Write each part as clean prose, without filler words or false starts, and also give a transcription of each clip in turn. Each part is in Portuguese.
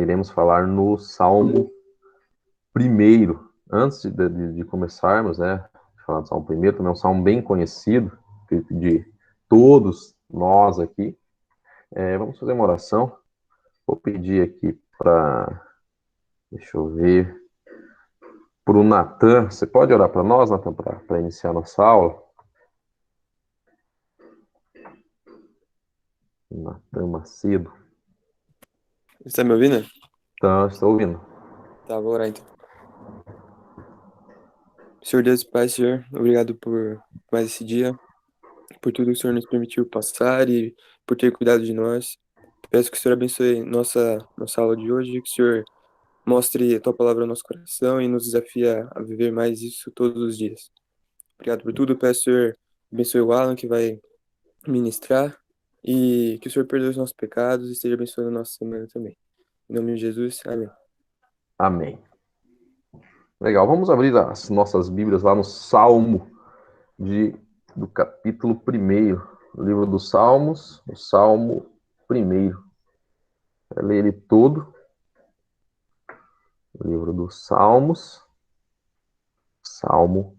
Iremos falar no Salmo primeiro. Antes de começarmos, né, de falar do Salmo primeiro, também é um salmo bem conhecido de todos nós aqui. Vamos fazer uma oração. Vou pedir aqui para, deixa eu ver, para o Natan. Você pode orar para nós, Natan, para iniciar nossa aula? Natan Macedo. Você tá me ouvindo? Então, estou ouvindo. Tá, vou orar então. Senhor Deus e Pai, Senhor, obrigado por mais esse dia, por tudo que o Senhor nos permitiu passar e por ter cuidado de nós. Peço que o Senhor abençoe nossa aula de hoje, que o Senhor mostre a Tua palavra ao nosso coração e nos desafia a viver mais isso todos os dias. Obrigado por tudo. Peço, Senhor, abençoe o Alan que vai ministrar e que o Senhor perdoe os nossos pecados e esteja abençoando a nossa semana também. Em nome de Jesus, amém. Amém. Legal, vamos abrir as nossas Bíblias lá no Salmo do capítulo 1, livro dos Salmos, o Salmo 1. Vai ler ele todo, livro dos Salmos, Salmo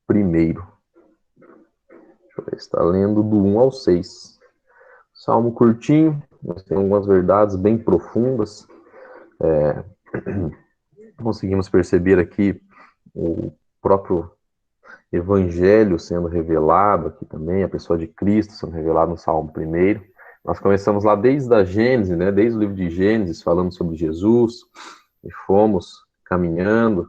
1. Deixa eu ver se está lendo do 1 ao 6. Salmo curtinho, mas tem algumas verdades bem profundas. Conseguimos perceber aqui o próprio Evangelho sendo revelado aqui também, a pessoa de Cristo sendo revelada no Salmo 1. Nós começamos lá desde a Gênesis, né, desde o livro de Gênesis, falando sobre Jesus, e fomos caminhando,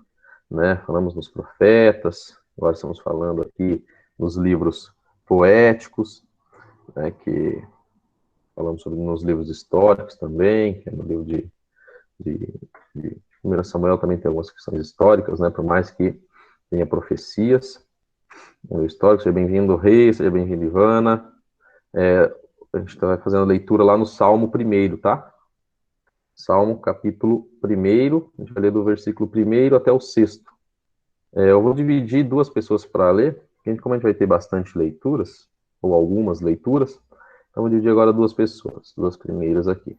né, falamos nos profetas, agora estamos falando aqui nos livros poéticos, né, que falamos sobre nos livros históricos também, que é no livro de, de 1 Samuel também tem algumas questões históricas, né, por mais que tenha profecias, no histórico. Seja bem-vindo, Rei, seja bem-vindo, Ivana. A gente vai fazendo a leitura lá no Salmo 1, tá? Salmo capítulo 1, a gente vai ler do versículo 1 até o 6. Eu vou dividir duas pessoas para ler, porque como a gente vai ter bastante leituras, ou algumas leituras, então vou dividir agora duas pessoas, duas primeiras aqui.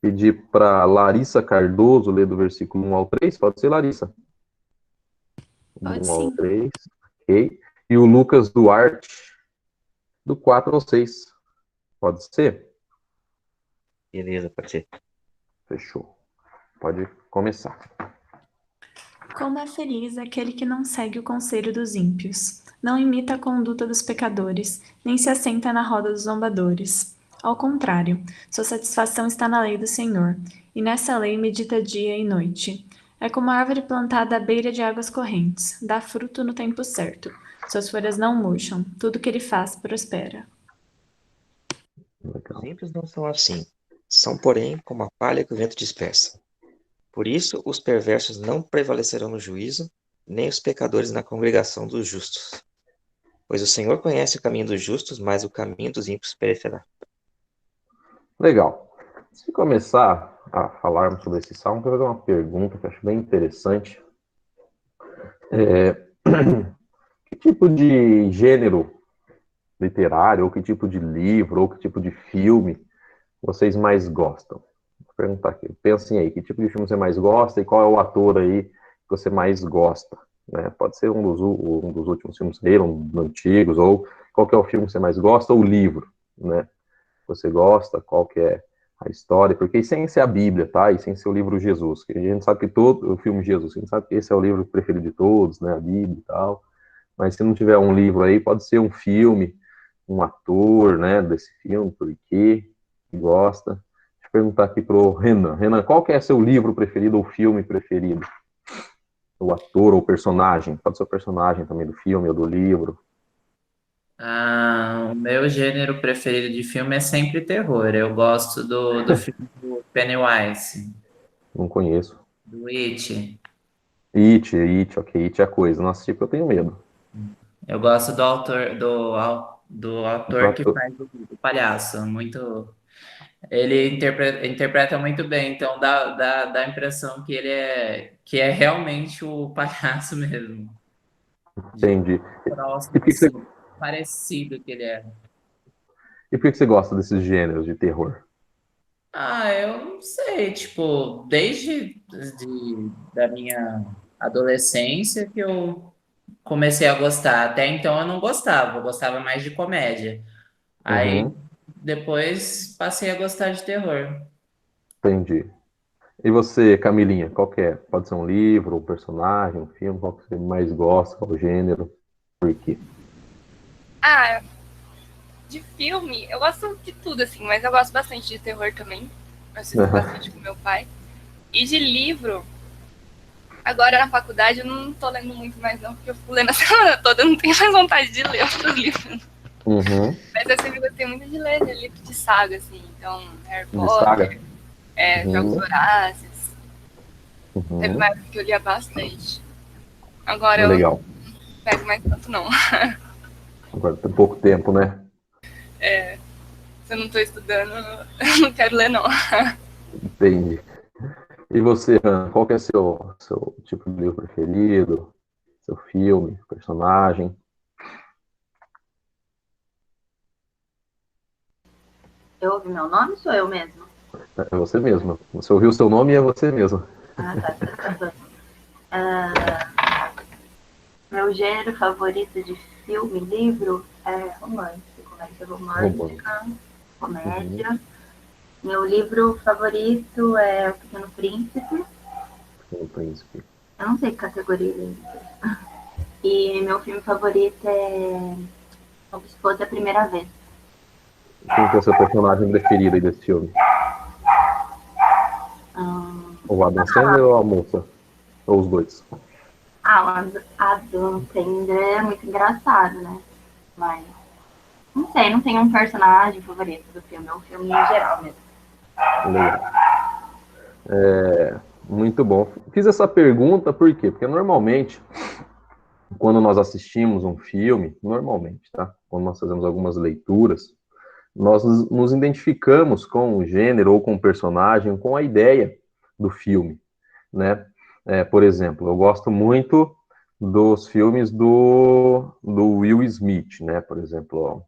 Pedir para Larissa Cardoso ler do versículo 1 ao 3, pode ser, Larissa? Do Pode 1 ao sim. 3, ok. E o Lucas Duarte, do 4 ao 6. Pode ser? Beleza, pode ser. Fechou. Pode começar. Como é feliz aquele que não segue o conselho dos ímpios, não imita a conduta dos pecadores, nem se assenta na roda dos zombadores. Ao contrário, sua satisfação está na lei do Senhor, e nessa lei medita dia e noite. É como a árvore plantada à beira de águas correntes, dá fruto no tempo certo. Suas folhas não murcham, tudo que ele faz prospera. Os Legal. ímpios não são assim. São, porém, como a palha que o vento dispersa. Por isso, os perversos não prevalecerão no juízo, nem os pecadores na congregação dos justos. Pois o Senhor conhece o caminho dos justos, mas o caminho dos ímpios perecerá. Legal. Se começar a falarmos sobre esse salmo, eu vou fazer uma pergunta que eu acho bem interessante. Que tipo de gênero literário, ou que tipo de livro, ou que tipo de filme vocês mais gostam? Vou perguntar aqui. Pensem aí, que tipo de filme você mais gosta e qual é o ator aí que você mais gosta? Né? Pode ser um dos últimos filmes dele, antigos, ou qual que é o filme que você mais gosta, ou o livro, né? Você gosta, qual que é a história, porque sem ser a Bíblia, tá? E sem ser o livro Jesus, que a gente sabe que todo o filme Jesus, a gente sabe que esse é o livro preferido de todos, né? A Bíblia e tal. Mas se não tiver um livro aí, pode ser um filme, um ator, né, desse filme, por quê, que gosta. Deixa eu perguntar aqui pro Renan. Renan, qual que é seu livro preferido ou filme preferido? O ator ou personagem? Pode ser o personagem também do filme ou do livro. O meu gênero preferido de filme é sempre terror. Eu gosto do filme do Pennywise, Não conheço. do It. Ok, It é a coisa. Não assisti porque eu tenho medo. Eu gosto do Do ator que ator. faz o palhaço. Muito, ele interpreta muito bem, então dá a impressão que é realmente o palhaço mesmo. De Entendi. E próximo, por que você, assim, parecido que ele é. e por que você gosta desses gêneros de terror? Eu não sei, tipo, da minha adolescência que eu comecei a gostar. Até então eu não gostava, eu gostava mais de comédia. Aí Uhum, depois passei a gostar de terror. entendi. E você, Camilinha, qual que é? Pode ser um livro, um personagem, um filme, qual que você mais gosta, qual o gênero, por quê? Ah, de filme, eu gosto de tudo, assim, mas eu gosto bastante de terror também. Eu assisto bastante com meu pai. E de livro, agora na faculdade eu não tô lendo muito mais não, porque eu fico lendo a semana toda, eu não tenho mais vontade de ler outros livros. Uhum, Mas eu sempre gostei muito de ler livro de saga, assim. Então, Harry de saga? Potter, Jogos Uhum, Vorazes. Teve uma uhum, época que eu lia bastante. Agora eu não legal. pego mais tanto, não. Agora tem pouco tempo, né? Se eu não tô estudando, eu não quero ler, não. Entendi. E você, Ana, qual que é seu tipo de livro preferido? Seu filme, personagem? Eu ouvi meu nome ou sou eu mesmo? É você mesmo. Você ouviu o seu nome e é você mesmo. Ah, tá. Meu gênero favorito de filme, livro, é romance. Comédia Romano. romântica, Uhum. comédia. Meu livro favorito é O Pequeno Príncipe. O Príncipe. Eu não sei que categoria ele é. E meu filme favorito é Como se fosse a primeira vez. Quem que é o seu personagem preferido aí desse filme? O Adam Sandler ou a moça? Ou os dois? O Adam Sandler é muito engraçado, né? Mas não sei, não tenho um personagem favorito do filme. É um filme em geral mesmo. Legal. Muito bom. Fiz essa pergunta por quê? Porque normalmente, quando nós assistimos um filme, normalmente, tá? Quando nós fazemos algumas leituras, nós nos identificamos com o gênero ou com o personagem, com a ideia do filme, né? Por exemplo, eu gosto muito dos filmes do Will Smith, né? Por exemplo,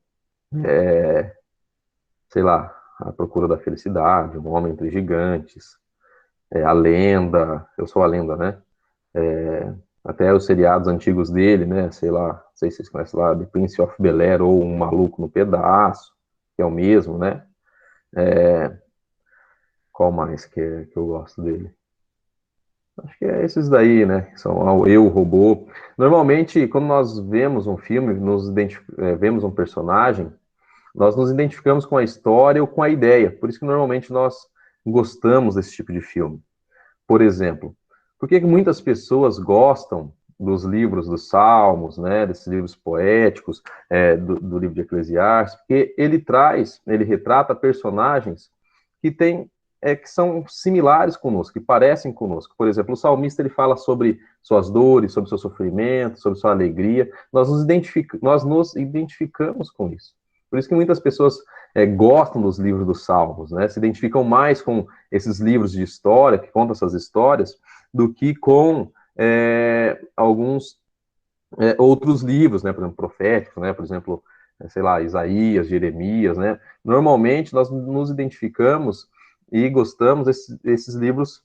sei lá, A Procura da Felicidade, Um Homem entre Gigantes, A Lenda, Eu Sou a Lenda, né? Até os seriados antigos dele, né? Sei lá, não sei se vocês conhecem lá, The Prince of Bel-Air ou Um Maluco no Pedaço, que é o mesmo, né? Qual mais que eu gosto dele? Acho que é esses daí, né? Que são Eu, Robô. Normalmente, quando nós vemos um filme, vemos um personagem, nós nos identificamos com a história ou com a ideia. Por isso que normalmente nós gostamos desse tipo de filme. Por exemplo, por que muitas pessoas gostam dos livros dos Salmos, né, desses livros poéticos, do livro de Eclesiastes? Porque ele retrata personagens que têm que são similares conosco, que parecem conosco. Por exemplo, o salmista ele fala sobre suas dores, sobre seu sofrimento, sobre sua alegria. Nós nos identificamos com isso. Por isso que muitas pessoas gostam dos livros dos Salmos, né? Se identificam mais com esses livros de história, que contam essas histórias, do que com alguns outros livros, né? Por exemplo, proféticos, né? Por exemplo, sei lá, Isaías, Jeremias, né? Normalmente nós nos identificamos e gostamos desses livros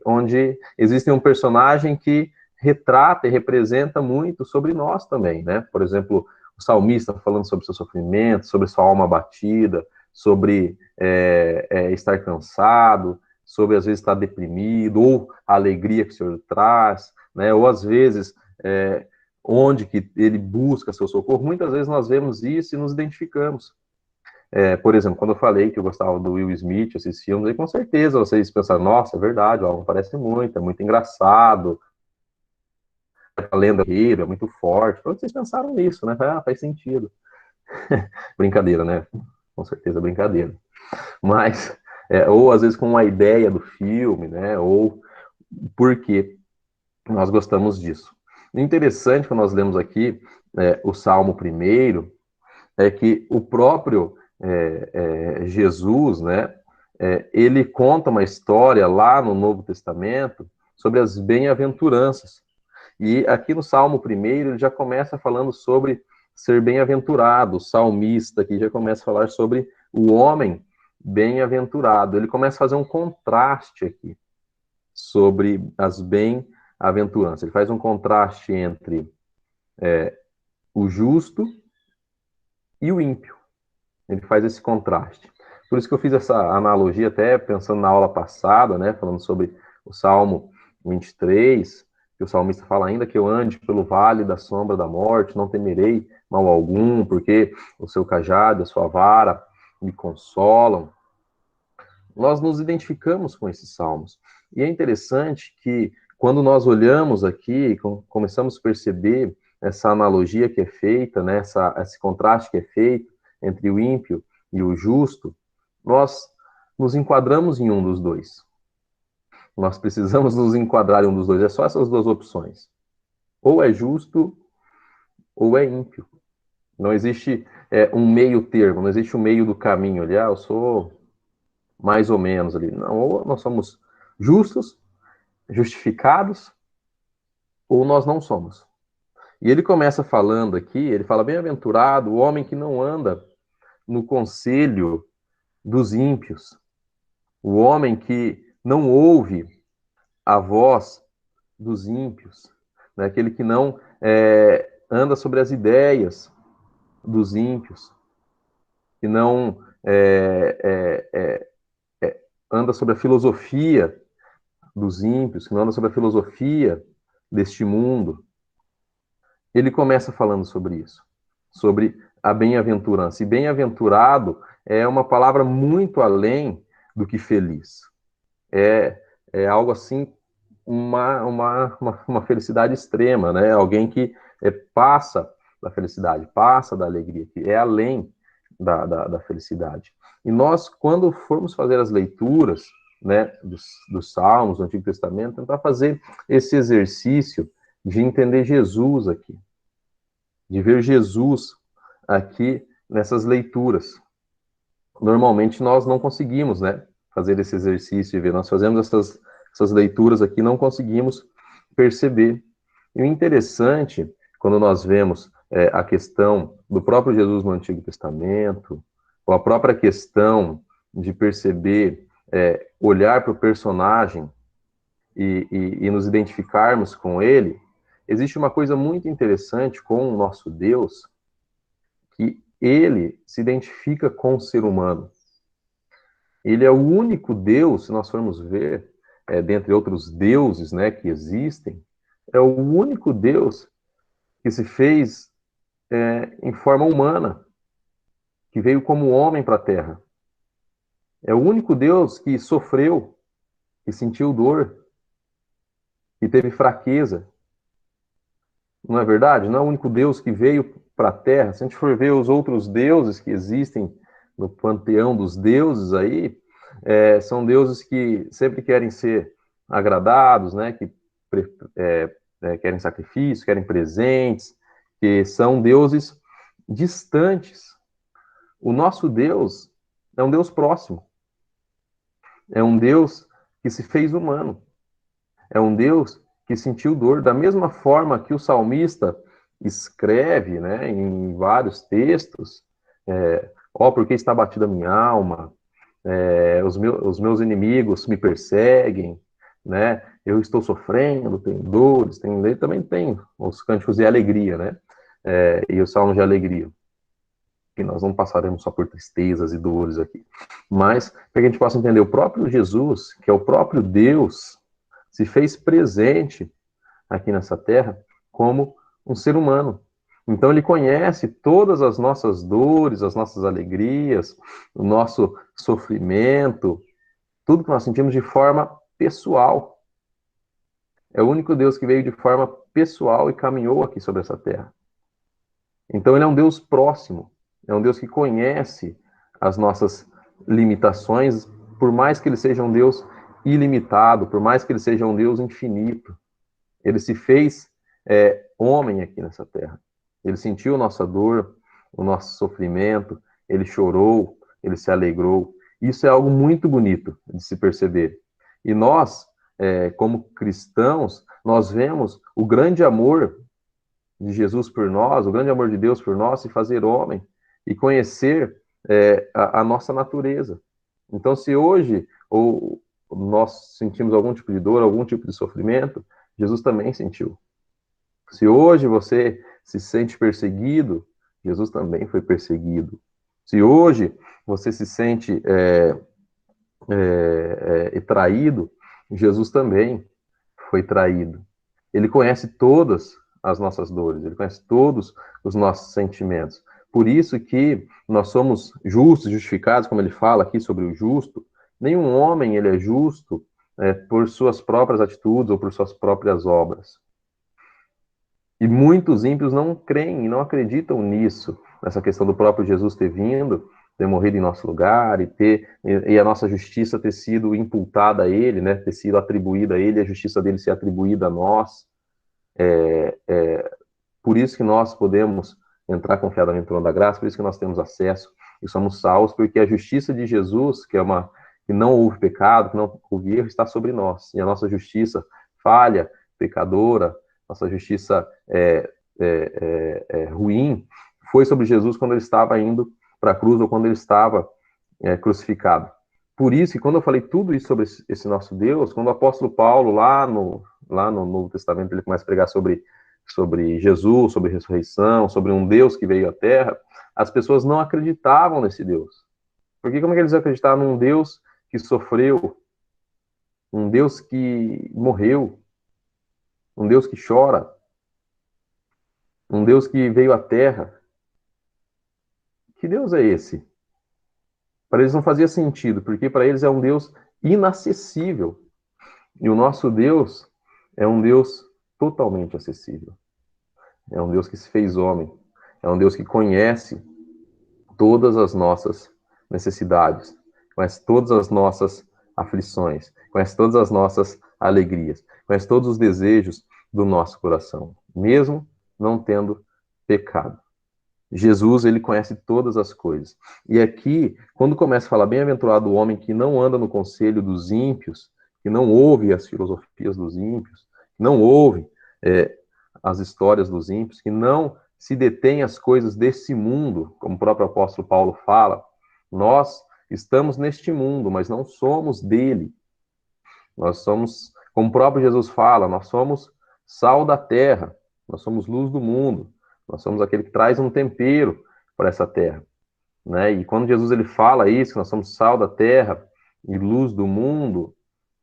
onde existe um personagem que retrata e representa muito sobre nós também, né? Por exemplo, o salmista falando sobre seu sofrimento, sobre sua alma abatida, sobre estar cansado, sobre às vezes estar deprimido, ou a alegria que o Senhor traz, né? Ou às vezes onde que ele busca seu socorro. Muitas vezes nós vemos isso e nos identificamos. Por exemplo, quando eu falei que eu gostava do Will Smith, esses filmes, aí com certeza vocês pensaram, nossa, é verdade, ó, parece muito, é muito engraçado, a lenda é muito forte. Quando vocês pensaram nisso, né? Faz sentido. Brincadeira, né? Com certeza brincadeira. Mas, ou às vezes com uma ideia do filme, né? Ou porque nós gostamos disso. O interessante quando nós lemos aqui o Salmo primeiro é que o próprio Jesus, né? Ele conta uma história lá no Novo Testamento sobre as bem-aventuranças. E aqui no Salmo primeiro ele já começa falando sobre ser bem-aventurado, o salmista aqui já começa a falar sobre o homem bem-aventurado. Ele começa a fazer um contraste aqui sobre as bem-aventuranças. Ele faz um contraste entre o justo e o ímpio. Ele faz esse contraste. Por isso que eu fiz essa analogia até pensando na aula passada, né, falando sobre o Salmo 23, que o salmista fala: ainda que eu ande pelo vale da sombra da morte, não temerei mal algum, porque o seu cajado, a sua vara me consolam. Nós nos identificamos com esses salmos. E é interessante que quando nós olhamos aqui, começamos a perceber essa analogia que é feita, né, esse contraste que é feito entre o ímpio e o justo, nós nos enquadramos em um dos dois. Nós precisamos nos enquadrar em um dos dois. É só essas duas opções. Ou é justo, ou é ímpio. Não existe um meio termo, não existe um meio do caminho ali. Eu sou mais ou menos ali. Não, ou nós somos justos, justificados, ou nós não somos. E ele começa falando aqui, ele fala: bem-aventurado o homem que não anda no conselho dos ímpios, o homem que não ouve a voz dos ímpios, né? Aquele que não anda sobre as ideias dos ímpios, que não anda sobre a filosofia dos ímpios, que não anda sobre a filosofia deste mundo. Ele começa falando sobre isso, sobre a bem-aventurança. E bem-aventurado é uma palavra muito além do que feliz. É algo assim, uma felicidade extrema, né? Alguém que passa da felicidade, passa da alegria, que é além da felicidade. E nós, quando formos fazer as leituras, né, dos Salmos, do Antigo Testamento, tentar fazer esse exercício de entender Jesus aqui, de ver Jesus aqui nessas leituras. Normalmente nós não conseguimos, né, fazer esse exercício e ver. Nós fazemos essas leituras aqui, não conseguimos perceber. E o interessante, quando nós vemos a questão do próprio Jesus no Antigo Testamento, ou a própria questão de perceber, olhar para o personagem e nos identificarmos com ele, existe uma coisa muito interessante com o nosso Deus, que ele se identifica com o ser humano. Ele é o único Deus, se nós formos ver, dentre outros deuses, né, que existem, é o único Deus que se fez em forma humana, que veio como homem para a Terra. É o único Deus que sofreu, que sentiu dor, que teve fraqueza. Não é verdade? Não é o único Deus que veio para a Terra. Se a gente for ver os outros deuses que existem no panteão dos deuses aí, são deuses que sempre querem ser agradados, né? Que querem sacrifícios, querem presentes, que são deuses distantes. O nosso Deus é um Deus próximo. É um Deus que se fez humano. É um Deus que sentiu dor, da mesma forma que o salmista escreve, né, em vários textos, porque está batida a minha alma, os meus inimigos me perseguem, né, eu estou sofrendo, tenho dores, ele também tem os cânticos de alegria, né, e os salmos de alegria, que nós não passaremos só por tristezas e dores aqui, mas para que a gente possa entender, o próprio Jesus, que é o próprio Deus, se fez presente aqui nessa terra como um ser humano. Então ele conhece todas as nossas dores, as nossas alegrias, o nosso sofrimento, tudo que nós sentimos de forma pessoal. É o único Deus que veio de forma pessoal e caminhou aqui sobre essa terra. Então ele é um Deus próximo, é um Deus que conhece as nossas limitações, por mais que ele seja um Deus ilimitado, por mais que ele seja um Deus infinito. Ele se fez homem aqui nessa terra. Ele sentiu nossa dor, o nosso sofrimento, ele chorou, ele se alegrou. Isso é algo muito bonito de se perceber. E nós, como cristãos, nós vemos o grande amor de Jesus por nós, o grande amor de Deus por nós, se fazer homem e conhecer a nossa natureza. Então, se hoje ou nós sentimos algum tipo de dor, algum tipo de sofrimento, Jesus também sentiu. Se hoje você se sente perseguido, Jesus também foi perseguido. Se hoje você se sente traído, Jesus também foi traído. Ele conhece todas as nossas dores, ele conhece todos os nossos sentimentos. Por isso que nós somos justos, justificados, como ele fala aqui sobre o justo. Nenhum homem ele é justo por suas próprias atitudes ou por suas próprias obras. E muitos ímpios não creem e não acreditam nisso, nessa questão do próprio Jesus ter vindo, ter morrido em nosso lugar e a nossa justiça ter sido imputada a ele, né, ter sido atribuída a ele, a justiça dele ser atribuída a nós. Por isso que nós podemos entrar confiadamente no trono da graça, por isso que nós temos acesso e somos salvos, porque a justiça de Jesus, que não houve pecado, que não houve erro, está sobre nós. E a nossa justiça falha, pecadora, nossa justiça ruim, foi sobre Jesus quando ele estava indo para a cruz ou quando ele estava crucificado. Por isso que quando eu falei tudo isso sobre esse nosso Deus, quando o apóstolo Paulo, lá no Novo Testamento, ele começa a pregar sobre Jesus, sobre ressurreição, sobre um Deus que veio à Terra, as pessoas não acreditavam nesse Deus. Porque como é que eles acreditavam num Deus que sofreu, um Deus que morreu, um Deus que chora, um Deus que veio à Terra? Que Deus é esse? Para eles não fazia sentido, porque para eles é um Deus inacessível. E o nosso Deus é um Deus totalmente acessível. É um Deus que se fez homem. É um Deus que conhece todas as nossas necessidades, conhece todas as nossas aflições, conhece todas as nossas alegrias, conhece todos os desejos do nosso coração, mesmo não tendo pecado. Jesus, ele conhece todas as coisas. E aqui, quando começa a falar bem-aventurado o homem que não anda no conselho dos ímpios, que não ouve as filosofias dos ímpios, que não ouve as histórias dos ímpios, que não se detém às coisas desse mundo, como o próprio apóstolo Paulo fala, nós estamos neste mundo, mas não somos dele. Nós somos, como o próprio Jesus fala, nós somos sal da terra, nós somos luz do mundo, nós somos aquele que traz um tempero para essa terra, né? E quando Jesus ele fala isso, que nós somos sal da terra e luz do mundo,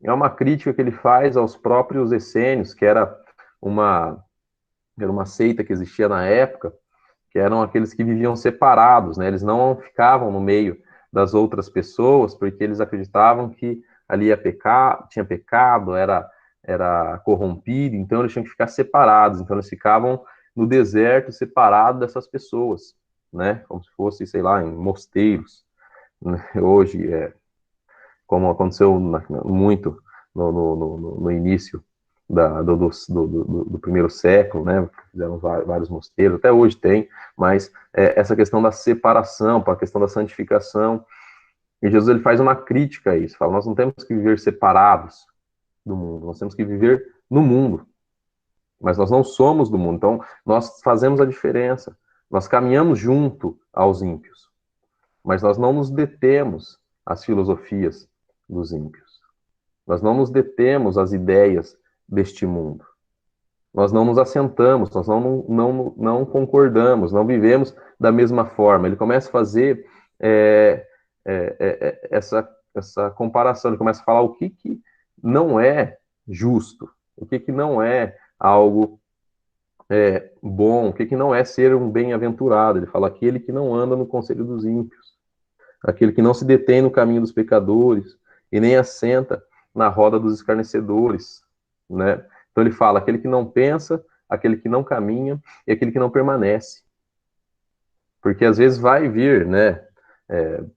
é uma crítica que ele faz aos próprios essênios, que era uma seita que existia na época, que eram aqueles que viviam separados, né? Eles não ficavam no meio das outras pessoas, porque eles acreditavam que ali tinha pecado, era corrompido, então eles tinham que ficar separados, então eles ficavam no deserto separados dessas pessoas, né? Como se fosse, sei lá, em mosteiros. Hoje, como aconteceu muito no início do primeiro século, né? Fizeram vários mosteiros, até hoje tem, mas essa questão da separação, a questão da santificação, e Jesus ele faz uma crítica a isso, fala, nós não temos que viver separados do mundo, nós temos que viver no mundo, mas nós não somos do mundo, então nós fazemos a diferença, nós caminhamos junto aos ímpios, mas nós não nos detemos às filosofias dos ímpios, nós não nos detemos às ideias deste mundo. Nós não nos assentamos, nós não concordamos, não vivemos da mesma forma. Ele começa a fazer essa comparação, ele começa a falar o que não é justo, o que não é algo bom, o que não é ser um bem-aventurado. Ele fala aquele que não anda no conselho dos ímpios, aquele que não se detém no caminho dos pecadores e nem assenta na roda dos escarnecedores, né? Então ele fala aquele que não pensa, aquele que não caminha e aquele que não permanece. Porque às vezes vai vir, né,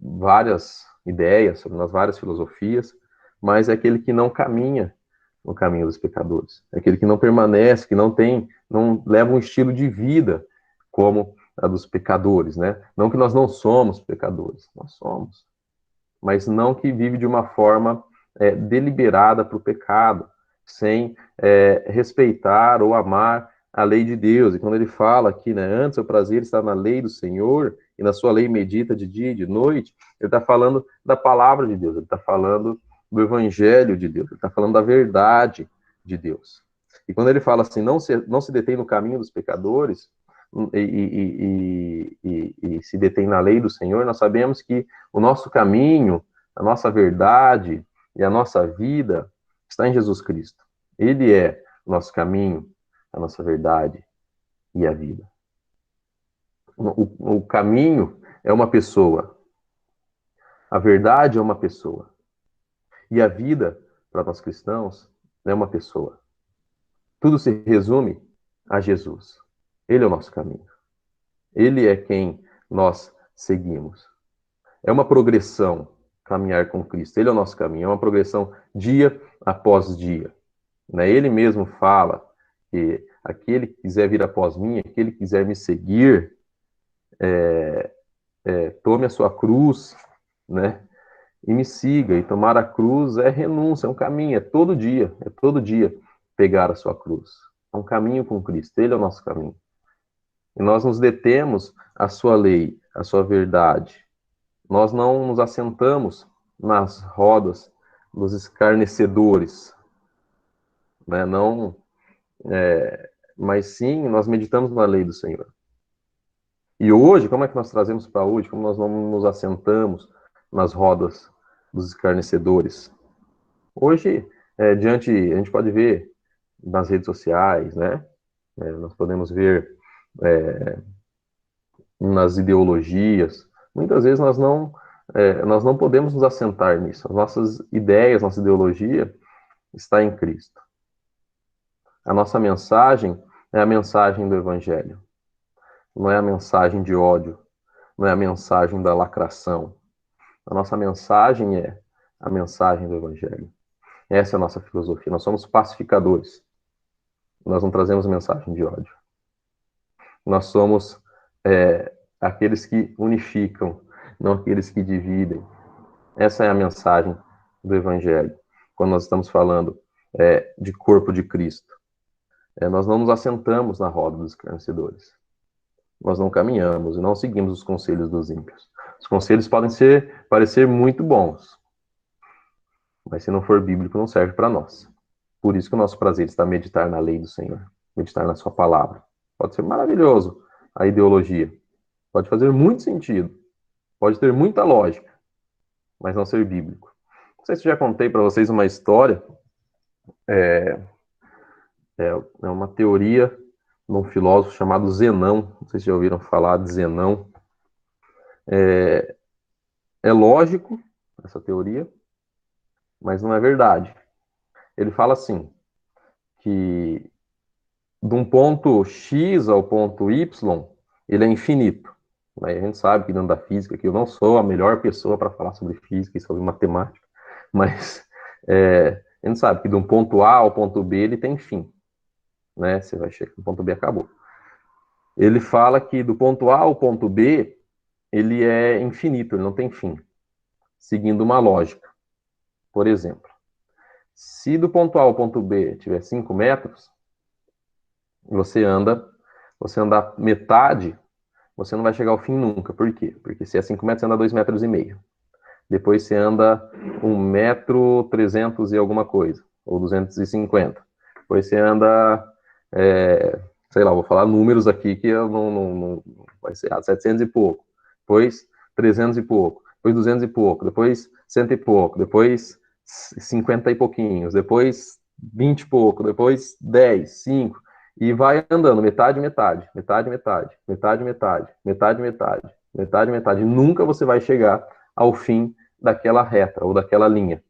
várias ideias sobre nas várias filosofias, mas é aquele que não caminha no caminho dos pecadores. É aquele que não permanece, que não leva um estilo de vida como a dos pecadores, né? Não que nós não somos pecadores, nós somos. Mas não que vive de uma forma deliberada para o pecado, sem respeitar ou amar a lei de Deus. E quando ele fala aqui, né, antes o prazer está na lei do Senhor e na sua lei medita de dia e de noite, ele está falando da palavra de Deus, ele está falando do evangelho de Deus, ele está falando da verdade de Deus. E quando ele fala assim, não se detém no caminho dos pecadores e se detém na lei do Senhor, nós sabemos que o nosso caminho, a nossa verdade e a nossa vida está em Jesus Cristo. Ele é o nosso caminho, a nossa verdade e a vida. O caminho é uma pessoa, a verdade é uma pessoa, e a vida, para nós cristãos, é uma pessoa. Tudo se resume a Jesus. Ele é o nosso caminho. Ele é quem nós seguimos. É uma progressão caminhar com Cristo. Ele é o nosso caminho. É uma progressão dia após dia. Ele mesmo fala que aquele que quiser vir após mim, aquele que quiser me seguir, tome a sua cruz, né? E me siga. E tomar a cruz é renúncia, é um caminho, é todo dia pegar a sua cruz. É um caminho com Cristo, ele é o nosso caminho. E nós nos detemos à sua lei, à sua verdade. Nós não nos assentamos nas rodas dos escarnecedores, né? Não, mas sim, nós meditamos na lei do Senhor. E hoje, como é que nós trazemos para hoje? Como nós não nos assentamos nas rodas dos escarnecedores? Hoje, a gente pode ver nas redes sociais, né? Nós podemos ver nas ideologias. Muitas vezes nós não podemos nos assentar nisso. As nossas ideias, nossa ideologia está em Cristo. A nossa mensagem é a mensagem do Evangelho. Não é a mensagem de ódio, não é a mensagem da lacração. A nossa mensagem é a mensagem do Evangelho. Essa é a nossa filosofia. Nós somos pacificadores. Nós não trazemos mensagem de ódio. Nós somos aqueles que unificam, não aqueles que dividem. Essa é a mensagem do Evangelho. Quando nós estamos falando de corpo de Cristo. Nós não nos assentamos na roda dos escarnecedores. Nós não caminhamos e não seguimos os conselhos dos ímpios. Os conselhos podem parecer muito bons, mas se não for bíblico, não serve para nós. Por isso que o nosso prazer está meditar na lei do Senhor, meditar na sua palavra. Pode ser maravilhoso a ideologia, pode fazer muito sentido, pode ter muita lógica, mas não ser bíblico. Não sei se eu já contei para vocês uma história, é uma teoria de um filósofo chamado Zenão. Não sei se já ouviram falar de Zenão. É lógico essa teoria, mas não é verdade. Ele fala assim, que de um ponto X ao ponto Y, ele é infinito. Aí a gente sabe que dentro da física, que eu não sou a melhor pessoa para falar sobre física e sobre matemática, mas a gente sabe que de um ponto A ao ponto B ele tem fim. Né? Você vai chegar no ponto B, acabou. Ele fala que do ponto A ao ponto B, ele é infinito, ele não tem fim. Seguindo uma lógica. Por exemplo, se do ponto A ao ponto B tiver 5 metros, você anda metade, você não vai chegar ao fim nunca. Por quê? Porque se é 5 metros, você anda 2,5 metros. Depois você anda 1,3 metro e alguma coisa, ou 250. Depois você anda, sei lá, vou falar números aqui que eu não vai ser 700 e pouco. Depois 300 e pouco. Depois 200 e pouco. Depois 100 e pouco. Depois 50 e pouquinhos. Depois 20 e pouco. Depois 10, 5. E vai andando, metade, metade, metade, metade, metade, metade, metade, metade, metade, metade. Nunca você vai chegar ao fim daquela reta ou daquela linha.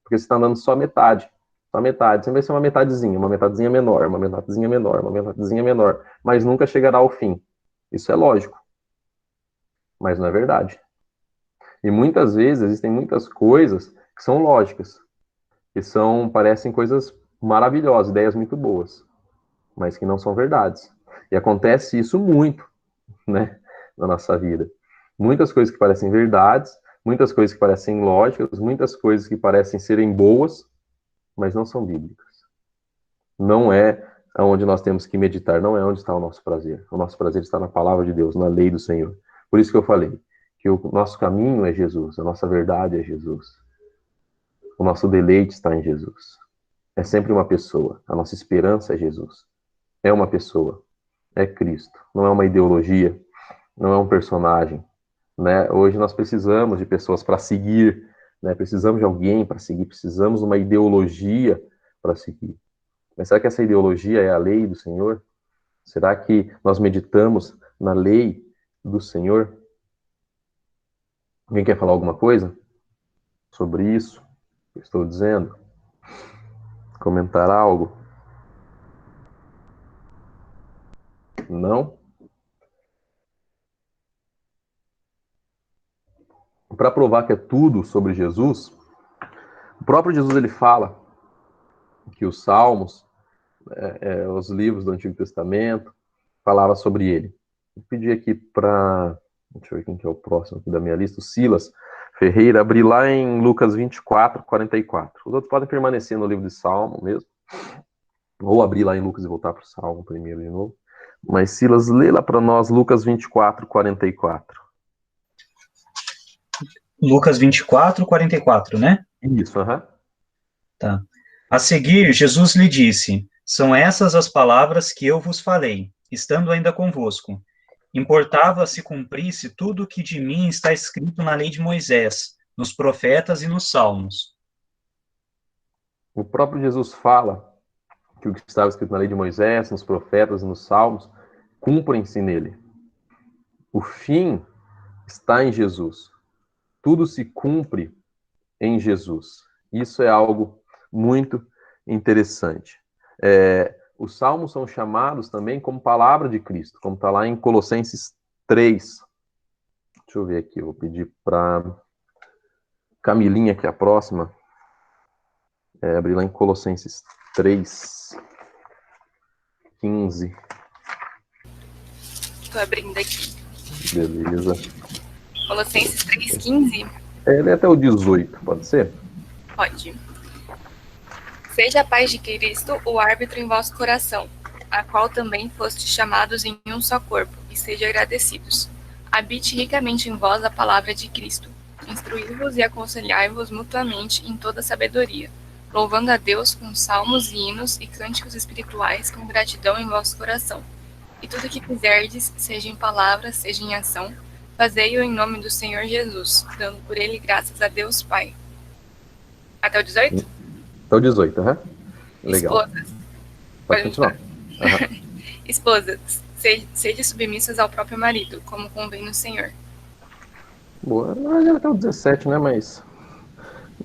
Porque você está andando só metade. Só metade. Sempre vai ser uma metadezinha menor, uma metadezinha menor, uma metadezinha menor. Mas nunca chegará ao fim. Isso é lógico. Mas não é verdade. E muitas vezes existem muitas coisas que são lógicas. Que parecem coisas maravilhosas, ideias muito boas. Mas que não são verdades. E acontece isso muito, né, na nossa vida. Muitas coisas que parecem verdades, muitas coisas que parecem lógicas, muitas coisas que parecem serem boas, mas não são bíblicas. Não é onde nós temos que meditar, não é onde está o nosso prazer. O nosso prazer está na palavra de Deus, na lei do Senhor. Por isso que eu falei que o nosso caminho é Jesus, a nossa verdade é Jesus. O nosso deleite está em Jesus. É sempre uma pessoa. A nossa esperança é Jesus. É uma pessoa. É Cristo. Não é uma ideologia. Não é um personagem. Né? Hoje nós precisamos de pessoas para seguir. Né? Precisamos de alguém para seguir. Precisamos de uma ideologia para seguir. Mas será que essa ideologia é a lei do Senhor? Será que nós meditamos na lei do Senhor? Alguém quer falar alguma coisa sobre isso que eu estou dizendo? Comentar algo? Não? Para provar que é tudo sobre Jesus, o próprio Jesus ele fala que os Salmos, os livros do Antigo Testamento, falavam sobre ele. Vou pedir aqui para... Deixa eu ver quem que é o próximo aqui da minha lista. O Silas Ferreira, abrir lá em Lucas 24, 44. Os outros podem permanecer no livro de Salmo mesmo. Ou abrir lá em Lucas e voltar para o Salmo primeiro de novo. Mas Silas, lê lá para nós Lucas 24, 44. Lucas 24, 44, né? Isso, aham. Tá. A seguir, Jesus lhe disse: São essas as palavras que eu vos falei, estando ainda convosco. Importava se cumprisse tudo o que de mim está escrito na lei de Moisés, nos profetas e nos salmos. O próprio Jesus fala que o que estava escrito na lei de Moisés, nos profetas e nos salmos, cumprem-se nele. O fim está em Jesus. Tudo se cumpre em Jesus. Isso é algo muito interessante. Os salmos são chamados também como palavra de Cristo, como está lá em Colossenses 3. Deixa eu ver aqui, eu vou pedir para Camilinha, que é a próxima, abrir lá em Colossenses 3, 15. Estou abrindo aqui. Beleza. Colossenses 3,15? Ele é até o 18, pode ser? Pode. Seja a paz de Cristo o árbitro em vosso coração, a qual também fostes chamados em um só corpo, e sejam agradecidos. Habite ricamente em vós a palavra de Cristo. Instruí-vos e aconselhai-vos mutuamente em toda sabedoria, louvando a Deus com salmos e hinos e cânticos espirituais com gratidão em vosso coração. E tudo que fizerdes, seja em palavra, seja em ação, fazei-o em nome do Senhor Jesus, dando por ele graças a Deus Pai. Até o 18? Até o 18, aham. Legal. Esposas. Pode continuar. Esposas, sede submissas ao próprio marido, como convém no Senhor. Boa. Já até o 17, né? Mas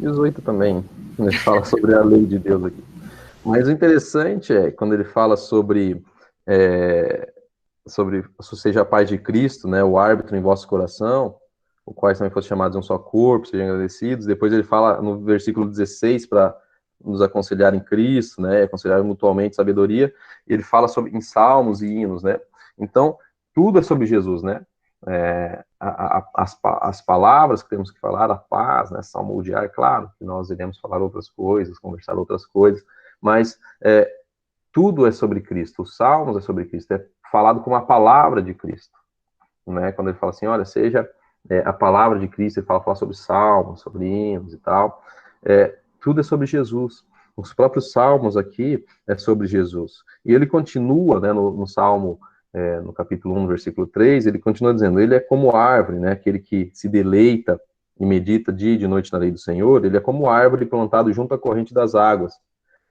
18 também. Ele fala sobre a lei de Deus aqui. Mas o interessante é quando ele fala sobre seja a paz de Cristo, né? O árbitro em vosso coração, o quais também fossem chamados de um só corpo, sejam agradecidos. Depois ele fala no versículo 16 para nos aconselhar em Cristo, né? Aconselhar mutualmente sabedoria. E ele fala sobre em salmos e hinos, né? Então, tudo é sobre Jesus, né? As palavras que temos que falar, a paz, né? Salmodiar, claro, que nós iremos falar outras coisas, conversar outras coisas, mas tudo é sobre Cristo. Os salmos é sobre Cristo, é falado como a palavra de Cristo, né? Quando ele fala assim, olha, seja a palavra de Cristo, ele fala sobre salmos, sobre hinos e tal, tudo é sobre Jesus. Os próprios salmos aqui é sobre Jesus. E ele continua, né, no Salmo, no capítulo 1, versículo 3, ele continua dizendo, ele é como árvore, né, aquele que se deleita e medita dia e de noite na lei do Senhor, ele é como árvore plantado junto à corrente das águas,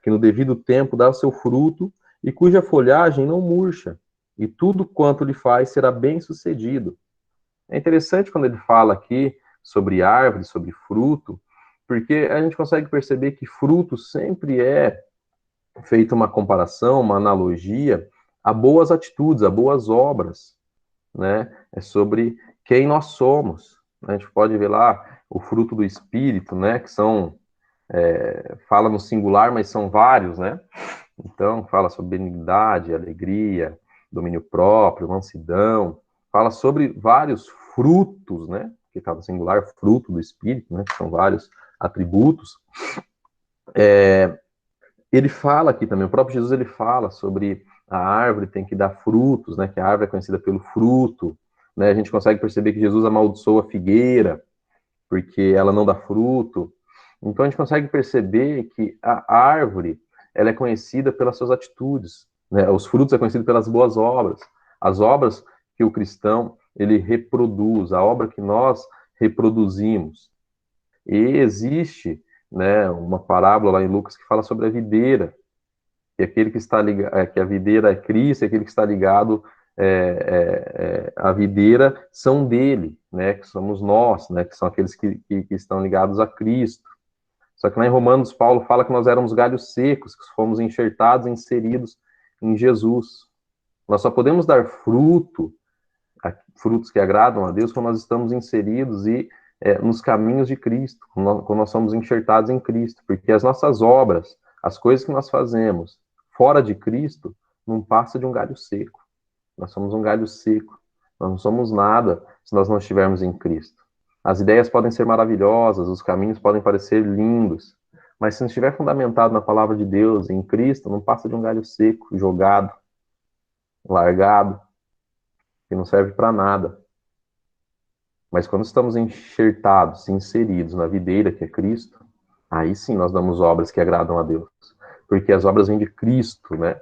que no devido tempo dá o seu fruto e cuja folhagem não murcha, e tudo quanto lhe faz será bem sucedido. É interessante quando ele fala aqui sobre árvore, sobre fruto, porque a gente consegue perceber que fruto sempre é feita uma comparação, uma analogia a boas atitudes, a boas obras, né? É sobre quem nós somos. A gente pode ver lá o fruto do Espírito, né? Que são, fala no singular, mas são vários, né? Então, fala sobre benignidade, alegria, domínio próprio, mansidão, fala sobre vários frutos, né? Que está no singular, fruto do Espírito, né? Que são vários atributos. Ele fala aqui também, o próprio Jesus ele fala sobre a árvore tem que dar frutos, né? Que a árvore é conhecida pelo fruto, né? A gente consegue perceber que Jesus amaldiçoa a figueira, porque ela não dá fruto. Então a gente consegue perceber que a árvore, ela é conhecida pelas suas atitudes, né? Os frutos é conhecido pelas boas obras. As obras que o cristão, ele reproduz, a obra que nós reproduzimos. E existe, né, uma parábola lá em Lucas que fala sobre a videira, que aquele que está ligado, que a videira é Cristo, e aquele que está ligado à videira são dele, né, que somos nós, né, que são aqueles que estão ligados a Cristo. Só que lá em Romanos, Paulo fala que nós éramos galhos secos, que fomos enxertados, inseridos em Jesus. Nós só podemos dar frutos que agradam a Deus quando nós estamos inseridos nos caminhos de Cristo, quando nós somos enxertados em Cristo, porque as nossas obras, as coisas que nós fazemos fora de Cristo, não passa de um galho seco. Nós somos um galho seco. Nós não somos nada se nós não estivermos em Cristo. As ideias podem ser maravilhosas, os caminhos podem parecer lindos, mas se não estiver fundamentado na palavra de Deus, em Cristo, não passa de um galho seco, jogado, largado, que não serve para nada. Mas quando estamos enxertados, inseridos na videira que é Cristo, aí sim nós damos obras que agradam a Deus. Porque as obras vêm de Cristo, né?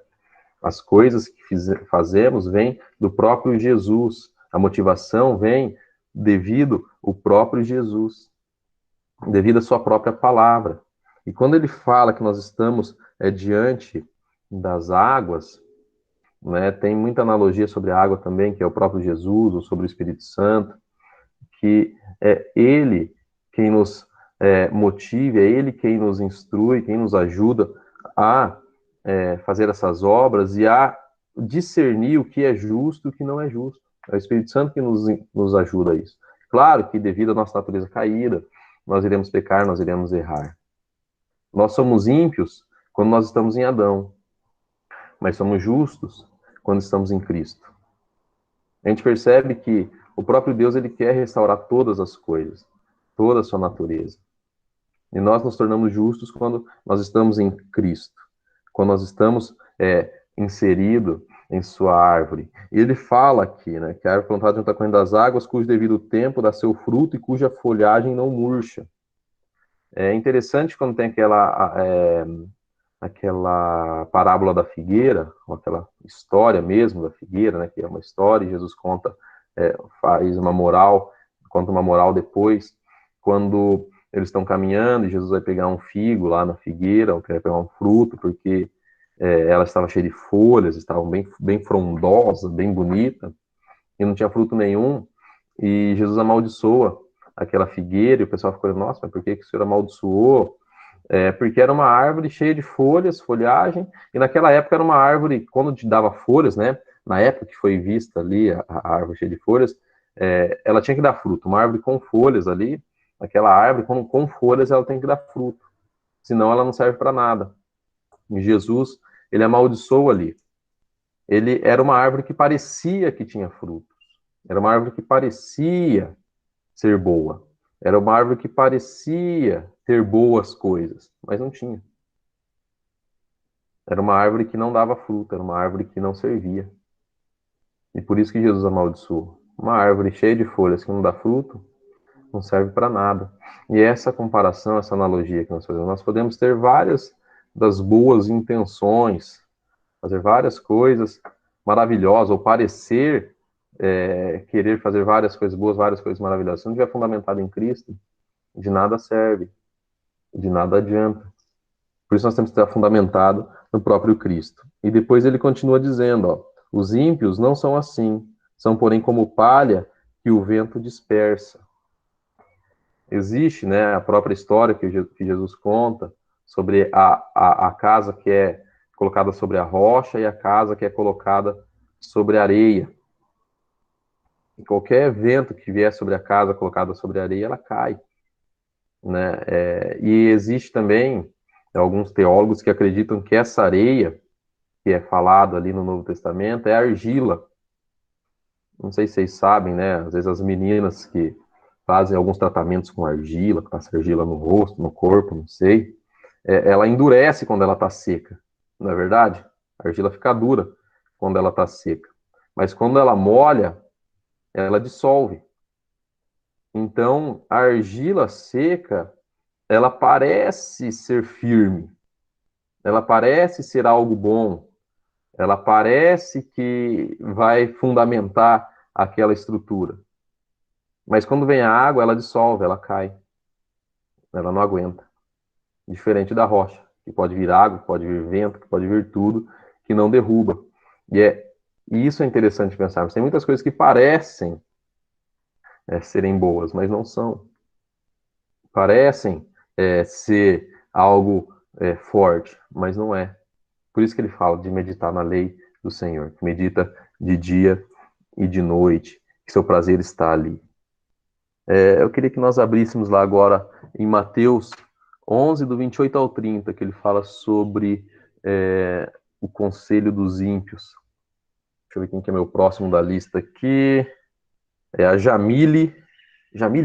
As coisas que fazemos vêm do próprio Jesus. A motivação vem devido ao próprio Jesus, devido à sua própria palavra. E quando ele fala que nós estamos diante das águas, né, tem muita analogia sobre a água também, que é o próprio Jesus, ou sobre o Espírito Santo, que é ele quem nos motiva, é ele quem nos instrui, quem nos ajuda a fazer essas obras e a discernir o que é justo e o que não é justo. É o Espírito Santo que nos ajuda a isso. Claro que devido à nossa natureza caída, nós iremos pecar, nós iremos errar. Nós somos ímpios quando nós estamos em Adão, mas somos justos quando estamos em Cristo. A gente percebe que o próprio Deus, ele quer restaurar todas as coisas, toda a sua natureza. E nós nos tornamos justos quando nós estamos em Cristo, quando nós estamos inseridos em sua árvore. E ele fala aqui, né, que a árvore plantada junto à corrente das águas, cujo devido tempo dá seu fruto e cuja folhagem não murcha. É interessante quando tem aquela parábola da figueira, ou aquela história mesmo da figueira, né, que é uma história, e Jesus conta, faz uma moral, conta uma moral depois, quando eles estão caminhando e Jesus vai pegar um figo lá na figueira, ou quer pegar um fruto, porque ela estava cheia de folhas, estava bem frondosa, bem bonita, e não tinha fruto nenhum, e Jesus amaldiçoa aquela figueira, e o pessoal ficou, nossa, mas por que o Senhor amaldiçoou? Porque era uma árvore cheia de folhas, folhagem, e naquela época era uma árvore, quando te dava folhas, né, na época que foi vista ali a árvore cheia de folhas, ela tinha que dar fruto, uma árvore com folhas ali, aquela árvore com folhas ela tem que dar fruto, senão ela não serve para nada. E Jesus, ele amaldiçoou ali. Ele era uma árvore que parecia que tinha frutos, era uma árvore que parecia ser boa, era uma árvore que parecia ter boas coisas, mas não tinha. Era uma árvore que não dava fruto, era uma árvore que não servia. E por isso que Jesus amaldiçoou. Uma árvore cheia de folhas que não dá fruto, não serve para nada. E essa comparação, essa analogia que nós fazemos, nós podemos ter várias das boas intenções, fazer várias coisas maravilhosas, ou parecer querer fazer várias coisas boas, várias coisas maravilhosas. Se não estiver fundamentado em Cristo, de nada serve, de nada adianta. Por isso nós temos que estar fundamentado no próprio Cristo. E depois ele continua dizendo, ó, os ímpios não são assim, são porém como palha que o vento dispersa. Existe, né, a própria história que Jesus conta sobre a casa que é colocada sobre a rocha e a casa que é colocada sobre a areia. E qualquer vento que vier sobre a casa colocada sobre a areia, ela cai, né? E existe também alguns teólogos que acreditam que essa areia, que é falado ali no Novo Testamento, é argila. Não sei se vocês sabem, né? Às vezes as meninas que fazem alguns tratamentos com argila, que passa argila no rosto, no corpo, não sei, ela endurece quando ela está seca, não é verdade? A argila fica dura quando ela está seca. Mas quando ela molha, ela dissolve. Então, a argila seca, ela parece ser firme, ela parece ser algo bom, ela parece que vai fundamentar aquela estrutura. Mas quando vem a água, ela dissolve, ela cai. Ela não aguenta. Diferente da rocha, que pode vir água, que pode vir vento, que pode vir tudo, que não derruba. E isso é interessante pensar. Tem muitas coisas que parecem serem boas, mas não são. Parecem ser algo forte, mas não é. Por isso que ele fala de meditar na lei do Senhor, que medita de dia e de noite, que seu prazer está ali. Eu queria que nós abríssemos lá agora em Mateus 11, do 28 ao 30, que ele fala sobre o conselho dos ímpios. Deixa eu ver quem que é meu próximo da lista aqui. É a Jamile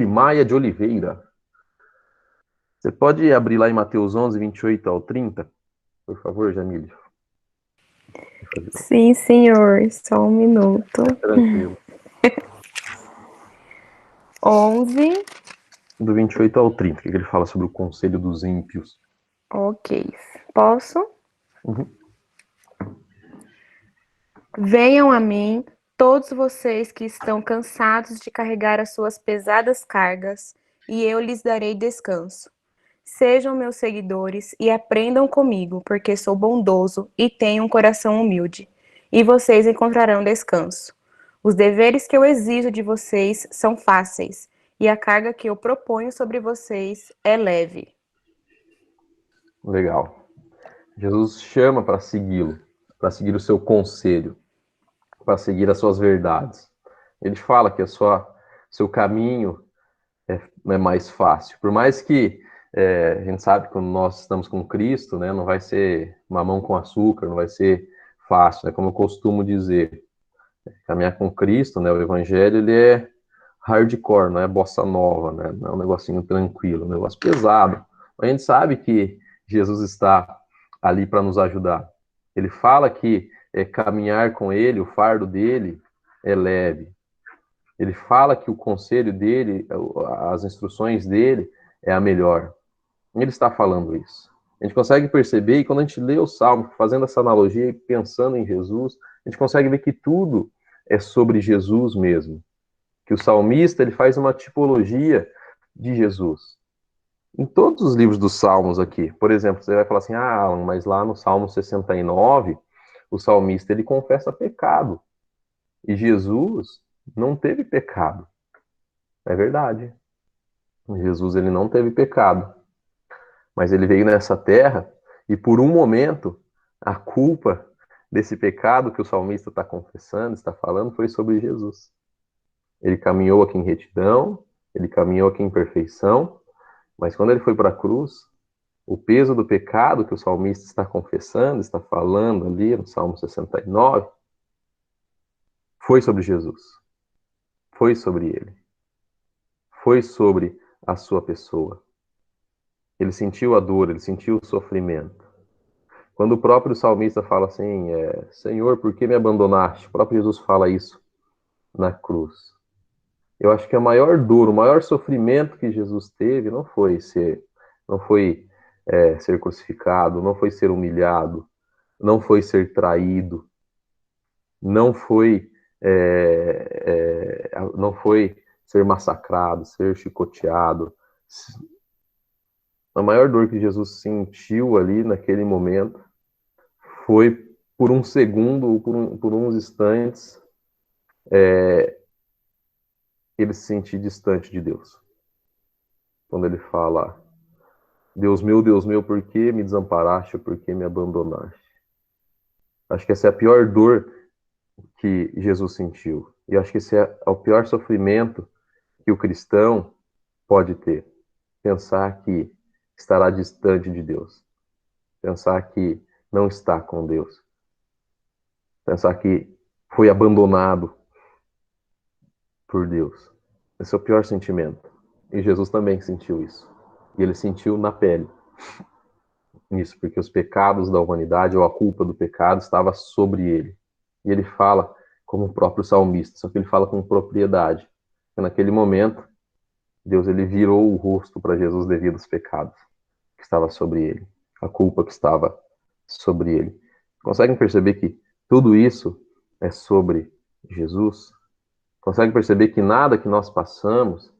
Maia de Oliveira. Você pode abrir lá em Mateus 11, 28 ao 30? Por favor, Jamile. Sim, senhor. Só um minuto. Tranquilo. 11. Do 28 ao 30, que ele fala sobre o conselho dos ímpios. Ok. Posso? Uhum. Venham a mim, todos vocês que estão cansados de carregar as suas pesadas cargas, e eu lhes darei descanso. Sejam meus seguidores e aprendam comigo, porque sou bondoso e tenho um coração humilde, e vocês encontrarão descanso. Os deveres que eu exijo de vocês são fáceis, e a carga que eu proponho sobre vocês é leve. Legal. Jesus chama para segui-lo, para seguir o seu conselho, para seguir as suas verdades. Ele fala que seu caminho é mais fácil. Por mais que a gente sabe que quando nós estamos com Cristo, né, não vai ser mamão com açúcar, não vai ser fácil, né, como eu costumo dizer. Caminhar com Cristo, né, o Evangelho, ele é hardcore, não é bossa nova, né, não é um negocinho tranquilo, um negócio pesado. A gente sabe que Jesus está ali para nos ajudar. Ele fala que caminhar com ele, o fardo dele é leve. Ele fala que o conselho dele, as instruções dele é a melhor. Ele está falando isso. A gente consegue perceber, e quando a gente lê o Salmo, fazendo essa analogia e pensando em Jesus, a gente consegue ver que tudo é sobre Jesus mesmo. Que o salmista, ele faz uma tipologia de Jesus. Em todos os livros dos Salmos aqui, por exemplo, você vai falar assim, Alan, mas lá no Salmo 69, o salmista, ele confessa pecado. E Jesus não teve pecado. É verdade. Jesus, ele não teve pecado. Mas ele veio nessa terra e por um momento a culpa desse pecado que o salmista está confessando, está falando, foi sobre Jesus. Ele caminhou aqui em retidão, ele caminhou aqui em perfeição, mas quando ele foi para a cruz, o peso do pecado que o salmista está confessando, está falando ali no Salmo 69, foi sobre Jesus. Foi sobre ele. Foi sobre a sua pessoa. Ele sentiu a dor, ele sentiu o sofrimento. Quando o próprio salmista fala assim, Senhor, por que me abandonaste? O próprio Jesus fala isso na cruz. Eu acho que a maior dor, o maior sofrimento que Jesus teve não foi ser crucificado, não foi ser humilhado, não foi ser traído, não foi ser massacrado, ser chicoteado. A maior dor que Jesus sentiu ali naquele momento foi por um segundo ou por uns instantes ele se sentir distante de Deus. Quando ele fala, Deus meu, por que me desamparaste, por que me abandonaste? Acho que essa é a pior dor que Jesus sentiu. E acho que esse é o pior sofrimento que o cristão pode ter. Pensar que estará distante de Deus. Pensar que não está com Deus. Pensar que foi abandonado por Deus. Esse é o pior sentimento. E Jesus também sentiu isso. E ele sentiu na pele. Isso, porque os pecados da humanidade, ou a culpa do pecado, estava sobre ele. E ele fala como o próprio salmista, só que ele fala com propriedade. E naquele momento, Deus ele virou o rosto para Jesus devido aos pecados que estava sobre ele, a culpa que estava sobre ele. Conseguem perceber que tudo isso é sobre Jesus? Conseguem perceber que nada que nós passamos,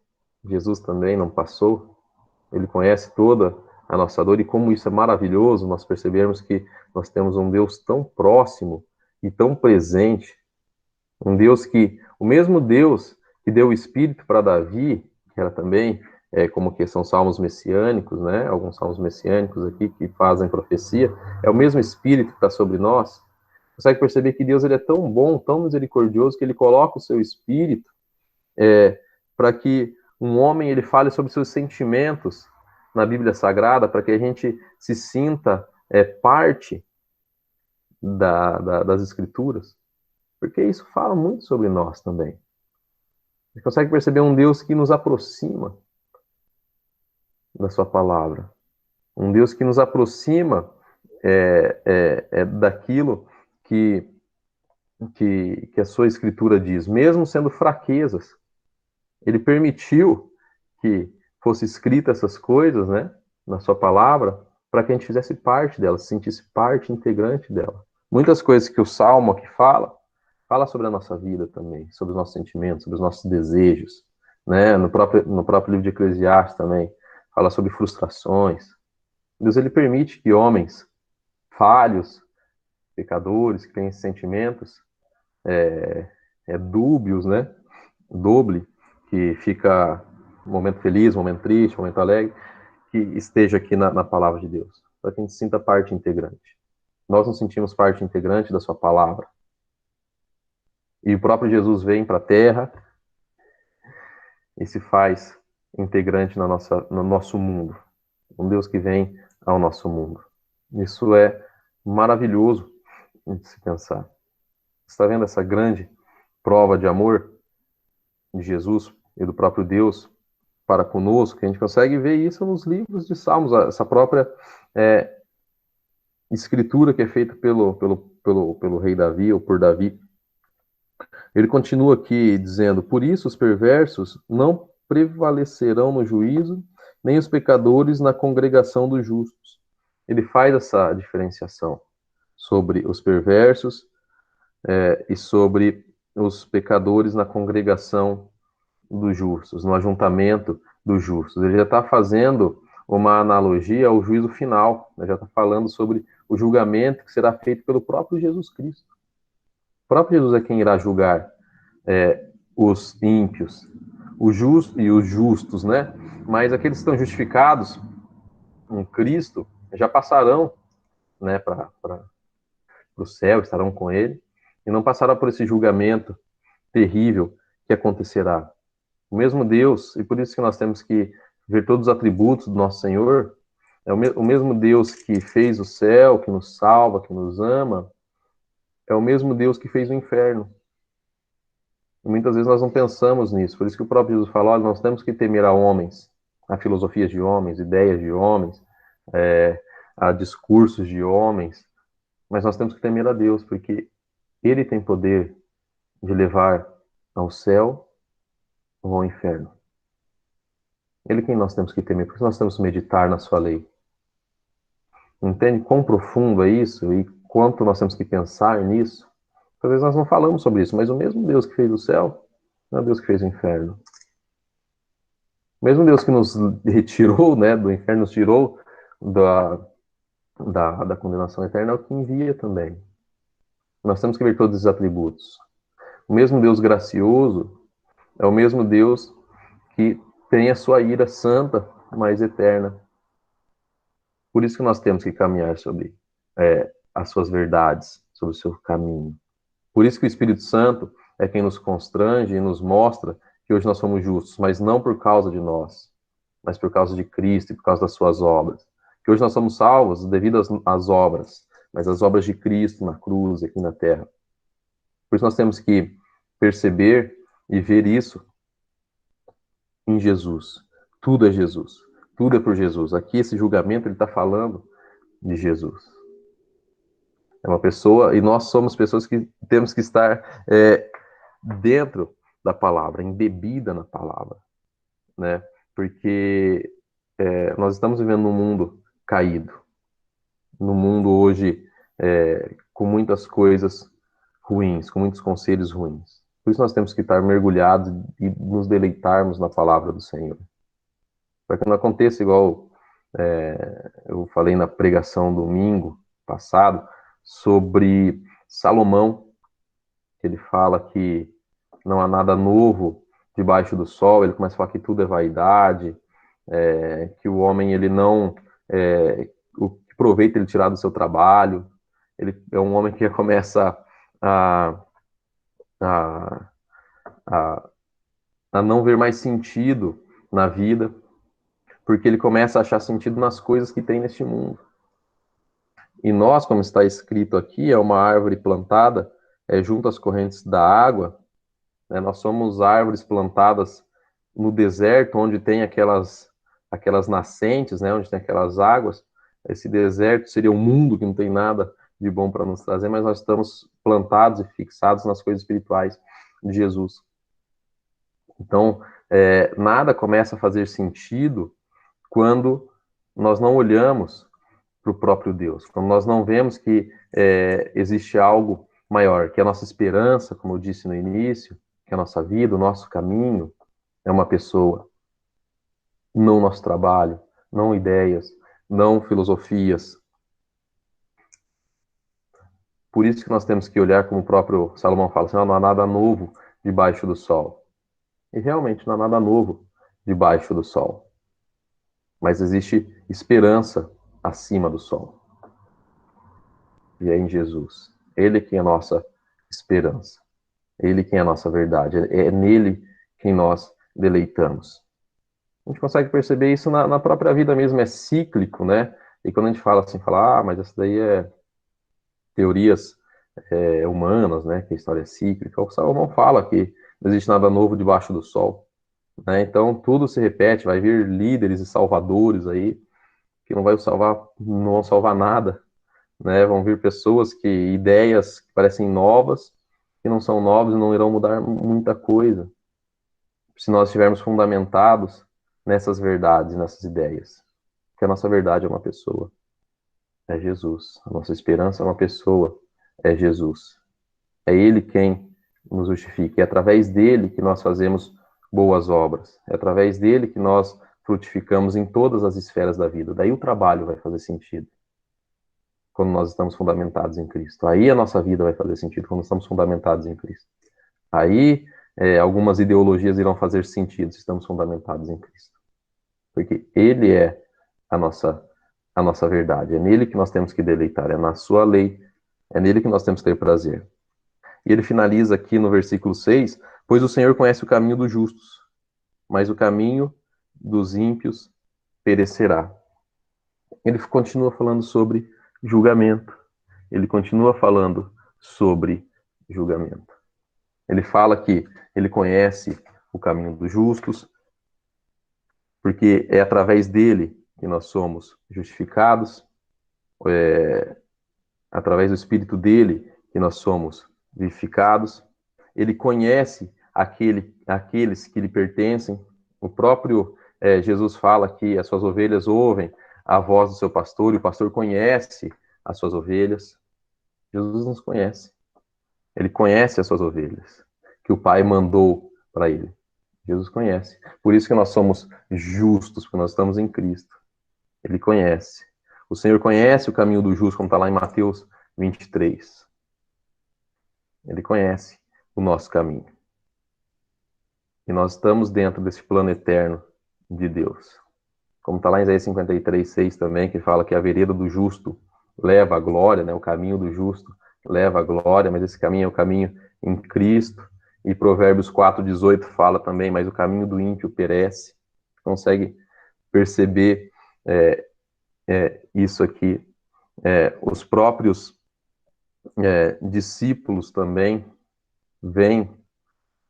Jesus também não passou? Ele conhece toda a nossa dor, e como isso é maravilhoso nós percebermos que nós temos um Deus tão próximo e tão presente, um Deus que, o mesmo Deus que deu o Espírito para Davi, que era também, como que são salmos messiânicos, né? Alguns salmos messiânicos aqui que fazem profecia, é o mesmo Espírito que está sobre nós. Consegue perceber que Deus ele é tão bom, tão misericordioso, que ele coloca o seu Espírito para que um homem ele fale sobre seus sentimentos na Bíblia Sagrada, para que a gente se sinta parte das Escrituras, porque isso fala muito sobre nós também. Você consegue perceber um Deus que nos aproxima da sua palavra, um Deus que nos aproxima daquilo que a sua Escritura diz, mesmo sendo fraquezas. Ele permitiu que fosse escrita essas coisas, né, na sua palavra, para que a gente fizesse parte dela, se sentisse parte integrante dela. Muitas coisas que o Salmo aqui fala sobre a nossa vida também, sobre os nossos sentimentos, sobre os nossos desejos, né? No próprio livro de Eclesiastes também fala sobre frustrações. Deus ele permite que homens falhos, pecadores, que têm sentimentos dúbios, né? Doble, que fica um momento feliz, um momento triste, um momento alegre, que esteja aqui na palavra de Deus, para que a gente sinta parte integrante. Nós nos sentimos parte integrante da sua palavra. E o próprio Jesus vem para a Terra e se faz integrante no nosso mundo. Um Deus que vem ao nosso mundo. Isso é maravilhoso de se pensar. Você está vendo essa grande prova de amor de Jesus e do próprio Deus para conosco? A gente consegue ver isso nos livros de Salmos, essa própria escritura que é feita pelo rei Davi, ou por Davi. Ele continua aqui dizendo: por isso os perversos não prevalecerão no juízo, nem os pecadores na congregação dos justos. Ele faz essa diferenciação sobre os perversos e sobre os pecadores na congregação dos justos, no ajuntamento dos justos. Ele já está fazendo uma analogia ao juízo final, já está falando sobre o julgamento que será feito pelo próprio Jesus Cristo. O próprio Jesus é quem irá julgar os ímpios, os justos, né? Mas aqueles que estão justificados em Cristo já passarão, né, para o céu, estarão com Ele, e não passarão por esse julgamento terrível que acontecerá. O mesmo Deus, e por isso que nós temos que ver todos os atributos do nosso Senhor, é o mesmo Deus que fez o céu, que nos salva, que nos ama, é o mesmo Deus que fez o inferno. E muitas vezes nós não pensamos nisso, por isso que o próprio Jesus falou: olha, nós temos que temer a homens, a filosofias de homens, ideias de homens, a discursos de homens, mas nós temos que temer a Deus, porque Ele tem poder de levar ao céu ou ao inferno. Ele quem nós temos que temer, porque nós temos que meditar na sua lei. Entende quão profundo é isso e quanto nós temos que pensar nisso? Às vezes nós não falamos sobre isso, mas o mesmo Deus que fez o céu não é o Deus que fez o inferno. O mesmo Deus que nos retirou, né, do inferno, nos tirou da condenação eterna, é o que envia também. Nós temos que ver todos os atributos. O mesmo Deus gracioso é o mesmo Deus que tem a sua ira santa, mas eterna. Por isso que nós temos que caminhar sobre as suas verdades, sobre o seu caminho. Por isso que o Espírito Santo é quem nos constrange e nos mostra que hoje nós somos justos, mas não por causa de nós, mas por causa de Cristo e por causa das suas obras. Que hoje nós somos salvos devido às obras, mas as obras de Cristo na cruz, aqui na terra. Por isso nós temos que perceber e ver isso em Jesus. Tudo é Jesus. Tudo é por Jesus. Aqui esse julgamento ele está falando de Jesus. É uma pessoa, e nós somos pessoas que temos que estar dentro da palavra, embebida na palavra, né? Porque nós estamos vivendo num mundo caído, num mundo hoje com muitas coisas ruins, com muitos conselhos ruins. Por isso nós temos que estar mergulhados e nos deleitarmos na palavra do Senhor. Para que não aconteça igual eu falei na pregação domingo passado, sobre Salomão, que ele fala que não há nada novo debaixo do sol, ele começa a falar que tudo é vaidade, que o homem ele não o que proveito ele tirar do seu trabalho, ele é um homem que começa a, a, a, a não ver mais sentido na vida, porque ele começa a achar sentido nas coisas que tem neste mundo. E nós, como está escrito aqui, é uma árvore plantada junto às correntes da água, né? Nós somos árvores plantadas no deserto, onde tem aquelas nascentes, né? Onde tem aquelas águas. Esse deserto seria um mundo que não tem nada de bom para nos trazer, mas nós estamos plantados e fixados nas coisas espirituais de Jesus. Então, nada começa a fazer sentido quando nós não olhamos para o próprio Deus, quando nós não vemos que existe algo maior, que a nossa esperança, como eu disse no início, que a nossa vida, o nosso caminho é uma pessoa, não nosso trabalho, não ideias, não filosofias. Por isso que nós temos que olhar, como o próprio Salomão fala, assim, não há nada novo debaixo do sol. E realmente não há nada novo debaixo do sol. Mas existe esperança acima do sol. E é em Jesus. Ele que é a nossa esperança. Ele que é a nossa verdade. É nele quem nós deleitamos. A gente consegue perceber isso na própria vida mesmo. É cíclico, né? E quando a gente fala assim, mas isso daí é teorias humanas, né? Que a história é cíclica. O Salomão fala que não existe nada novo debaixo do sol. Né? Então tudo se repete. Vai vir líderes e salvadores aí que não vão salvar nada. Né, vão vir pessoas ideias que parecem novas, que não são novas e não irão mudar muita coisa. Se nós estivermos fundamentados nessas verdades, nessas ideias. Que a nossa verdade é uma pessoa, é Jesus. A nossa esperança é uma pessoa, é Jesus. É Ele quem nos justifica. É através dele que nós fazemos boas obras. É através dele que nós frutificamos em todas as esferas da vida. Daí o trabalho vai fazer sentido. Quando nós estamos fundamentados em Cristo. Aí a nossa vida vai fazer sentido, quando estamos fundamentados em Cristo. Aí algumas ideologias irão fazer sentido se estamos fundamentados em Cristo. Porque Ele é a nossa verdade. É nele que nós temos que deleitar, é na sua lei, é nele que nós temos que ter prazer. E ele finaliza aqui no versículo 6, pois o Senhor conhece o caminho dos justos, mas o caminho dos ímpios perecerá. Ele continua falando sobre julgamento. Ele continua falando sobre julgamento. Ele fala que ele conhece o caminho dos justos, porque é através dele que nós somos justificados, através do Espírito dele que nós somos vivificados. Ele conhece aqueles que lhe pertencem. O próprio Jesus fala que as suas ovelhas ouvem a voz do seu pastor, e o pastor conhece as suas ovelhas. Jesus nos conhece. Ele conhece as suas ovelhas, que o Pai mandou para ele. Jesus conhece. Por isso que nós somos justos, porque nós estamos em Cristo. Ele conhece. O Senhor conhece o caminho do justo, como está lá em Mateus 23. Ele conhece o nosso caminho. E nós estamos dentro desse plano eterno de Deus. Como está lá em Isaías 53:6 também, que fala que a vereda do justo leva à glória, né? O caminho do justo leva à glória, mas esse caminho é o caminho em Cristo. E Provérbios 4:18 fala também, mas o caminho do ímpio perece. Consegue perceber isso aqui. Os próprios discípulos também veem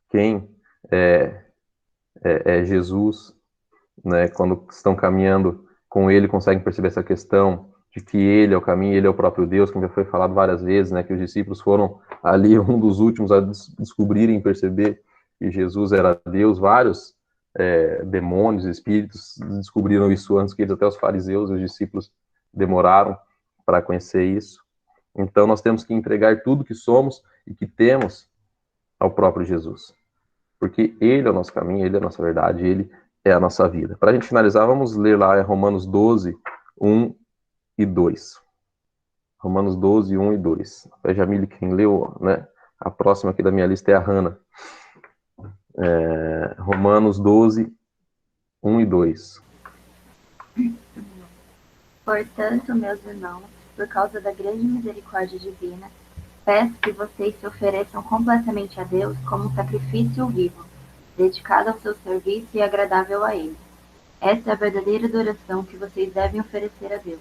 quem é Jesus, né? Quando estão caminhando com ele, conseguem perceber essa questão de que ele é o caminho, ele é o próprio Deus, como já foi falado várias vezes, né, que os discípulos foram ali um dos últimos a descobrirem, perceber que Jesus era Deus. Vários demônios, espíritos descobriram isso antes que eles, até os fariseus e os discípulos demoraram para conhecer isso. Então nós temos que entregar tudo que somos e que temos ao próprio Jesus, porque ele é o nosso caminho, ele é a nossa verdade, ele é a nossa vida. Para a gente finalizar, vamos ler lá Romanos 12, 1 e 2. Romanos 12, 1 e 2. A Jamile, quem leu, né? A próxima aqui da minha lista é a Hannah. Romanos 12, 1 e 2. Portanto, meus irmãos, por causa da grande misericórdia divina, peço que vocês se ofereçam completamente a Deus como um sacrifício vivo, dedicado ao seu serviço e agradável a Ele. Essa é a verdadeira adoração que vocês devem oferecer a Deus.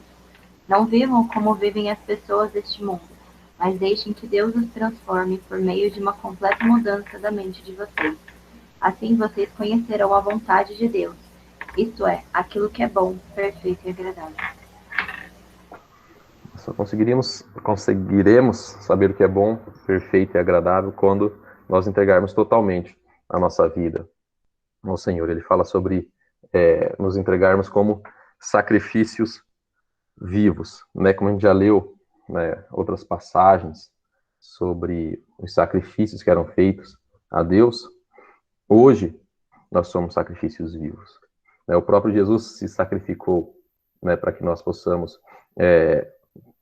Não vivam como vivem as pessoas deste mundo, mas deixem que Deus os transforme por meio de uma completa mudança da mente de vocês. Assim vocês conhecerão a vontade de Deus, isto é, aquilo que é bom, perfeito e agradável. Só conseguiremos saber o que é bom, perfeito e agradável quando nós entregarmos totalmente a nossa vida ao Senhor. Ele fala sobre nos entregarmos como sacrifícios vivos, né? Como a gente já leu, né, outras passagens sobre os sacrifícios que eram feitos a Deus. Hoje nós somos sacrifícios vivos. O próprio Jesus se sacrificou, né, para que nós possamos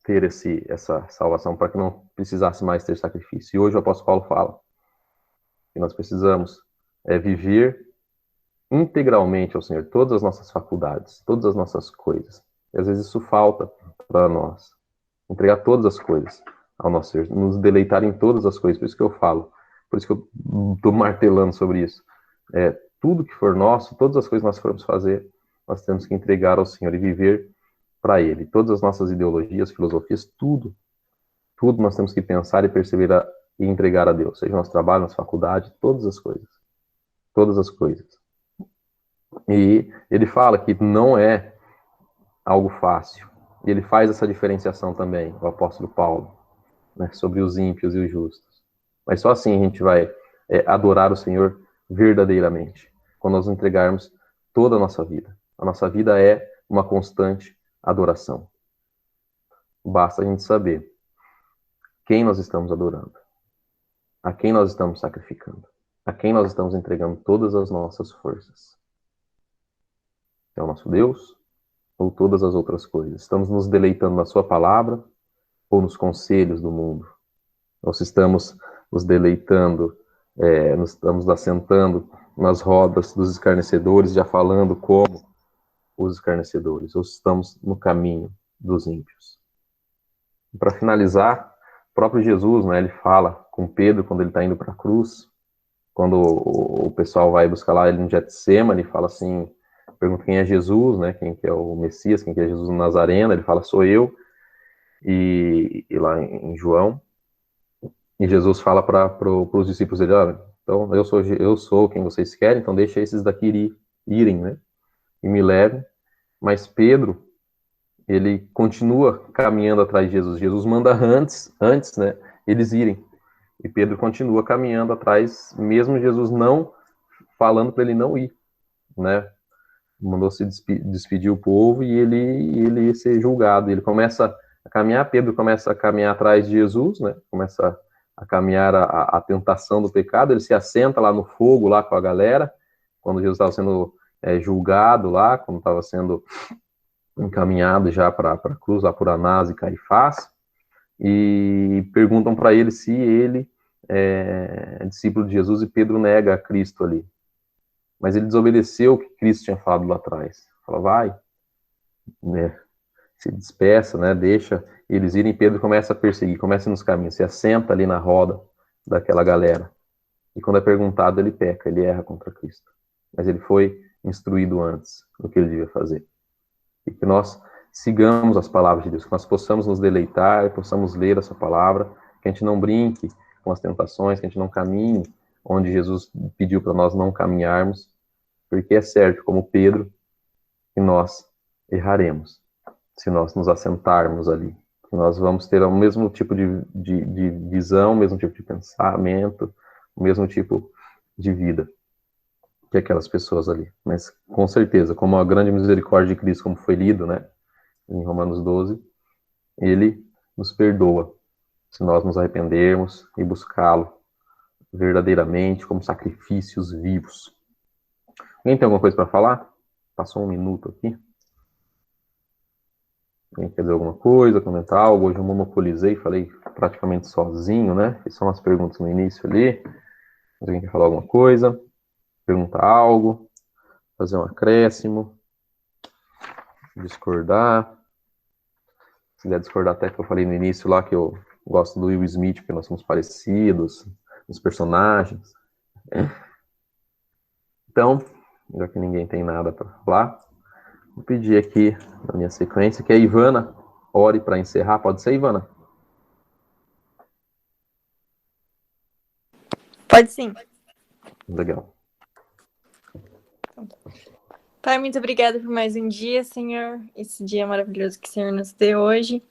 ter essa salvação, para que não precisasse mais ter sacrifício. E hoje o apóstolo Paulo fala que nós precisamos viver integralmente ao Senhor, todas as nossas faculdades, todas as nossas coisas. E às vezes isso falta para nós. Entregar todas as coisas ao nosso Senhor, nos deleitar em todas as coisas. Por isso que eu falo, por isso que eu estou martelando sobre isso. Tudo que for nosso, todas as coisas que nós formos fazer, nós temos que entregar ao Senhor e viver para Ele. Todas as nossas ideologias, filosofias, tudo nós temos que pensar e perseverar e entregar a Deus. Seja nosso trabalho, nossa faculdade, todas as coisas. Todas as coisas. E ele fala que não é algo fácil. E ele faz essa diferenciação também, o apóstolo Paulo, né, sobre os ímpios e os justos. Mas só assim a gente vai adorar o Senhor verdadeiramente, quando nós entregarmos toda a nossa vida. A nossa vida é uma constante adoração. Basta a gente saber quem nós estamos adorando, a quem nós estamos sacrificando, a quem nós estamos entregando todas as nossas forças. É o nosso Deus ou todas as outras coisas? Estamos nos deleitando na sua palavra ou nos conselhos do mundo? Ou se estamos nos deleitando, nos estamos assentando nas rodas dos escarnecedores, já falando como os escarnecedores, ou se estamos no caminho dos ímpios? Para finalizar, o próprio Jesus, né, ele fala com Pedro quando ele está indo para a cruz, quando o pessoal vai buscar lá ele no Getsemane, ele fala assim, pergunta quem é Jesus, né, quem que é o Messias, quem que é Jesus Nazareno, ele fala, sou eu, e lá em João, e Jesus fala para os discípulos dele, então eu sou quem vocês querem, então deixa esses daqui irem, né, e me levem. Mas Pedro, ele continua caminhando atrás de Jesus. Jesus manda antes, né, eles irem. E Pedro continua caminhando atrás, mesmo Jesus não falando para ele não ir, né? Mandou se despedir o povo e ele ia ser julgado. Ele começa a caminhar, Pedro começa a caminhar atrás de Jesus, né? Começa a caminhar a tentação do pecado. Ele se assenta lá no fogo, lá com a galera, quando Jesus estava sendo julgado lá, quando estava sendo encaminhado já para a cruz, lá por Anás e Caifás, e perguntam para ele se ele é discípulo de Jesus, e Pedro nega a Cristo ali. Mas ele desobedeceu o que Cristo tinha falado lá atrás. Fala, vai, né, se despeça, né, deixa eles irem. Pedro começa a perseguir, começa nos caminhos, se assenta ali na roda daquela galera. E quando é perguntado, ele peca, ele erra contra Cristo. Mas ele foi instruído antes do que ele devia fazer. E que nós sigamos as palavras de Deus, que nós possamos nos deleitar, possamos ler essa palavra, que a gente não brinque com as tentações, que a gente não caminhe onde Jesus pediu para nós não caminharmos, porque é certo, como Pedro, que nós erraremos. se nós nos assentarmos ali. Nós vamos ter o mesmo tipo de visão, o mesmo tipo de pensamento, o mesmo tipo de vida que aquelas pessoas ali. Mas, com certeza, como a grande misericórdia de Cristo, como foi lido, né, em Romanos 12, ele nos perdoa se nós nos arrependermos e buscá-lo verdadeiramente como sacrifícios vivos. Alguém tem alguma coisa para falar? Passou um minuto aqui. Alguém quer dizer alguma coisa, comentar algo? Hoje eu monopolizei, falei praticamente sozinho, né? Fiz só umas perguntas no início ali. Alguém quer falar alguma coisa? Perguntar algo? Fazer um acréscimo? Discordar? Se quiser discordar até que eu falei no início lá, que eu gosto do Will Smith, porque nós somos parecidos nos personagens. Então, já que ninguém tem nada para falar, vou pedir aqui, na minha sequência, que a Ivana ore para encerrar. Pode ser, Ivana? Pode sim. Legal. Pai, muito obrigada por mais um dia, Senhor. Esse dia maravilhoso que o Senhor nos deu hoje.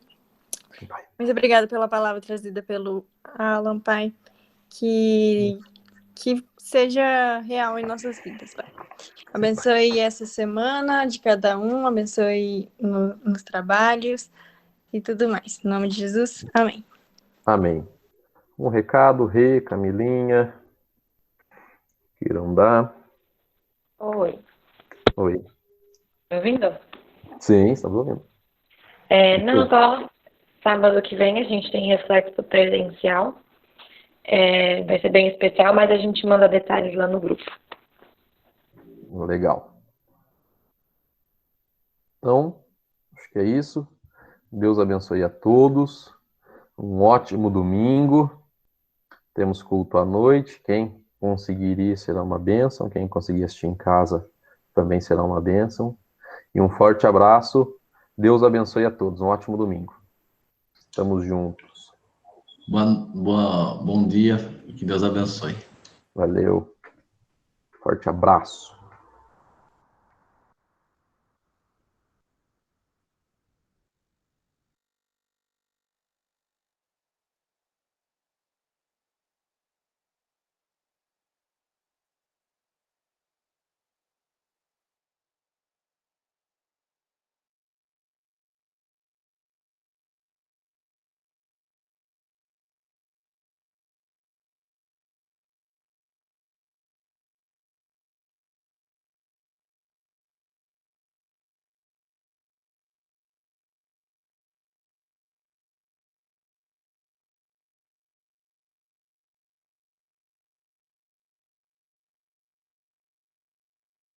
Muito obrigada pela palavra trazida pelo Alan, Pai. Que seja real em nossas vidas, Pai. Abençoe essa semana de cada um, abençoe nos trabalhos e tudo mais. Em nome de Jesus, amém. Amém. Um recado, Rê, Camilinha, queiram dar. Oi, Oi. me ouvindo? Sim, estamos ouvindo. Não, só sábado que vem a gente tem reflexo presencial. Vai ser bem especial, mas a gente manda detalhes lá no grupo. Legal. Então, acho que é isso. Deus abençoe a todos. Um ótimo domingo. Temos culto à noite. Quem conseguir ir será uma bênção. Quem conseguir assistir em casa também será uma bênção. E um forte abraço. Deus abençoe a todos. Um ótimo domingo. Estamos juntos. Bom dia. Que Deus abençoe. Valeu. Forte abraço.